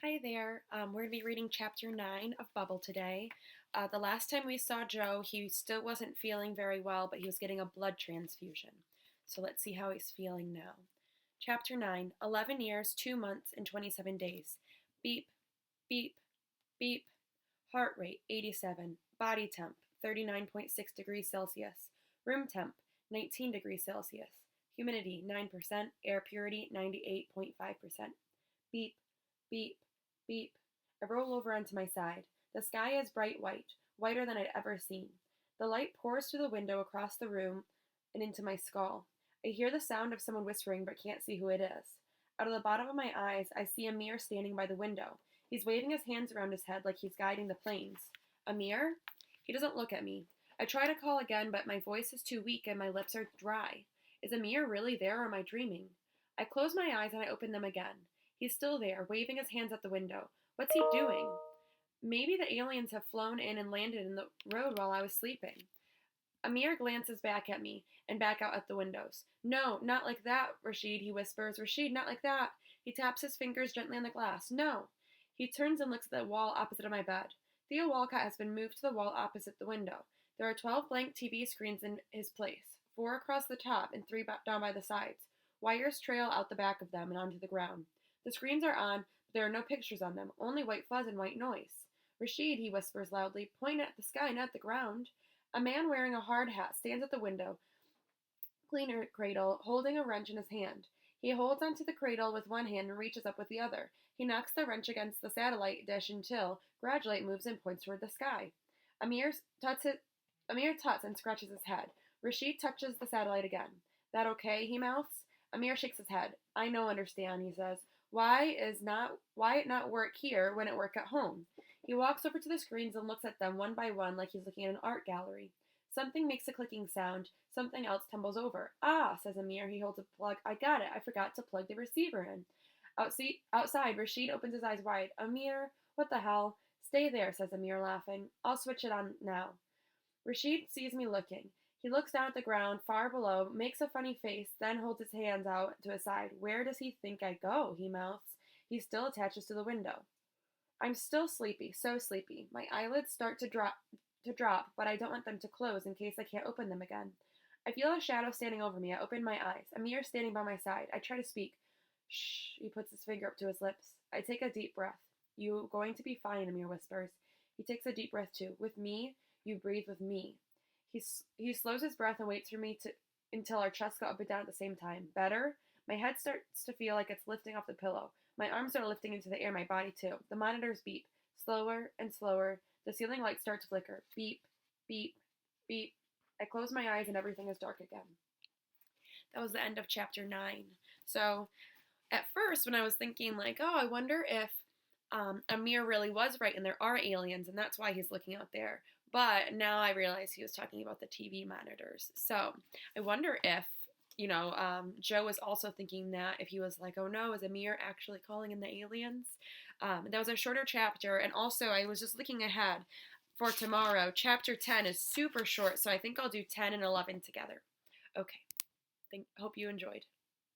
Hi there. We're going to be reading chapter 9 of Bubble today. The last time we saw Joe, he still wasn't feeling very well, but he was getting a blood transfusion. So let's see how he's feeling now. Chapter 9, 11 years, 2 months, and 27 days. Beep, beep, beep. Heart rate, 87. Body temp, 39.6 degrees Celsius. Room temp, 19 degrees Celsius. Humidity, 9%. Air purity, 98.5%. Beep, beep, beep. I roll over onto my side. The sky is bright white, whiter than I'd ever seen. The light pours through the window across the room and into my skull. I hear the sound of someone whispering but can't see who it is. Out of the bottom of my eyes, I see Amir standing by the window. He's waving his hands around his head like he's guiding the planes. Amir? He doesn't look at me. I try to call again, but my voice is too weak and my lips are dry. Is Amir really there or am I dreaming? I close my eyes and I open them again. He's still there, waving his hands at the window. What's he doing? Maybe the aliens have flown in and landed in the road while I was sleeping. Amir glances back at me and back out at the windows. No, not like that, Rashid, he whispers. Rashid, not like that. He taps his fingers gently on the glass. No. He turns and looks at the wall opposite of my bed. Theo Walcott has been moved to the wall opposite the window. There are 12 blank TV screens in his place, 4 across the top and 3 down by the sides. Wires trail out the back of them and onto the ground. The screens are on, but there are no pictures on them, only white fuzz and white noise. Rashid, he whispers loudly, point at the sky, not the ground. A man wearing a hard hat stands at the window, cleaner cradle, holding a wrench in his hand. He holds onto the cradle with one hand and reaches up with the other. He knocks the wrench against the satellite dish until, gradually, it moves and points toward the sky. Amir tuts and scratches his head. Rashid touches the satellite again. That okay? He mouths. Amir shakes his head. I no understand, he says. Why it not work here when it work at home? He walks over to the screens and looks at them one by one like he's looking at an art gallery. Something makes a clicking sound. Something else tumbles over. Ah, says Amir. He holds a plug. I got it. I forgot to plug the receiver in. Outside, Rashid opens his eyes wide. Amir, what the hell? Stay there, says Amir, laughing. I'll switch it on now. Rashid sees me looking. He looks down at the ground, far below, makes a funny face, then holds his hands out to his side. Where does he think I go? He mouths. He still attaches to the window. I'm still sleepy, so sleepy. My eyelids start to drop, but I don't want them to close in case I can't open them again. I feel a shadow standing over me. I open my eyes. Amir standing by my side. I try to speak. Shh, he puts his finger up to his lips. I take a deep breath. You going to be fine, Amir whispers. He takes a deep breath too. With me, you breathe with me. He slows his breath and waits for me until our chests go up and down at the same time. Better? My head starts to feel like it's lifting off the pillow. My arms are lifting into the air, my body too. The monitors beep. Slower and slower. The ceiling lights start to flicker. Beep, beep, beep. I close my eyes and everything is dark again. That was the end of chapter 9. So, at first, when I was thinking, like, oh, I wonder if Amir really was right and there are aliens and that's why he's looking out there. But now I realize he was talking about the TV monitors. So I wonder if, Joe was also thinking that if he was like, oh no, is Amir actually calling in the aliens? That was a shorter chapter. And also I was just looking ahead for tomorrow. Chapter 10 is super short. So I think I'll do 10 and 11 together. Okay. Hope you enjoyed.